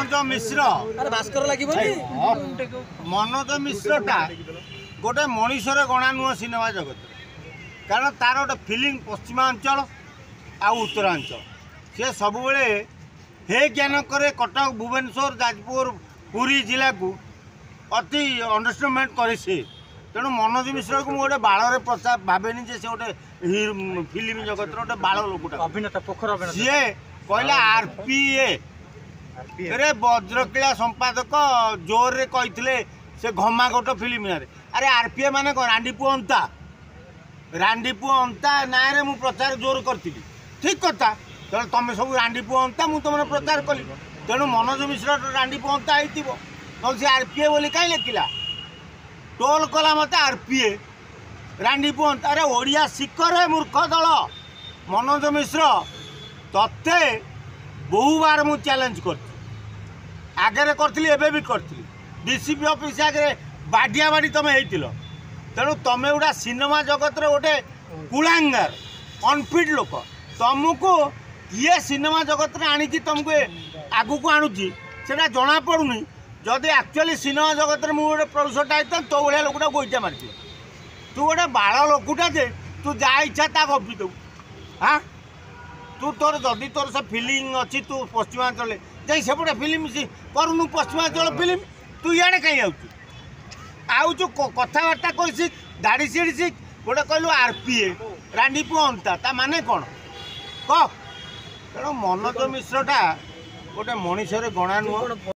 मनोज मिश्र मनोज मिश्रटा गोटे मनीषर गणा नुह सिनेमा जगत कारण तार गोटे फिलिंग पश्चिमांचल आ उत्तरांचल सी सब हे ज्ञान करे कटक भुवनेश्वर जाजपुर पुरी जिला को अति अंडरस्टैंडमेंट करे से तेणु मनोज मिश्र को गोटे बाल प्रचार भावेनि जे से गोटे फिल्म जगत गोटे बाल लोकटा अभिनेता पोखर सी कहला आरपीए अरे वज्रकिला संपादक जोर रे कहते से घमागोट फिल्म अरे आरपीए माने कौन रांडीपु अंता ना रे मु प्रचार जोर करी ठीक कथा तेणु तुम सब रांडीपु अंता मुझे तुम प्रचार कली तेणु मनोज मिश्र रांडीपु अंता हो सी आरपीए बोली कहीं लिखला टोल कला मत आरपीए रांडीपु अंता अरे ओडिया शिखर है मूर्ख दल मनोज मिश्र तत्ते बहु बार मु चैलेंज कर आगे करी एवं भी करी डीसीपी ऑफिस आगे बाडिया बाड़ी तुम होती तेणु तुम गोटा सिनेमा जगत गोटे कुलांगार अनफिट लोक तुमको ये सिनेमा जगत में आणिकी तुमको आगू आणुची से जना पड़ूनी जदि एक्चुअली सिनेमा जगत में मुझे प्रोड्यूसरटा होता तो भाया लोकटा गोईटा मारती तू गोटे बाल लोकटा जे तू जा इच्छा ता गपी दू हाँ तू तोर जदि तोर से फिलिंग अच्छी तू पश्चिमांचल जाई सेपटे फिल्म करूनु पश्चिमांचल फिल्म तू इे कहीं आउचु कथबार्ता कर शिख दाड़ी सीढ़ी शिख गोटे कहलु आरपीए रांडीपु अंता ता माने कौन कह तेणु मनोज मिश्रटा गोटे मनीषर गणा नुह।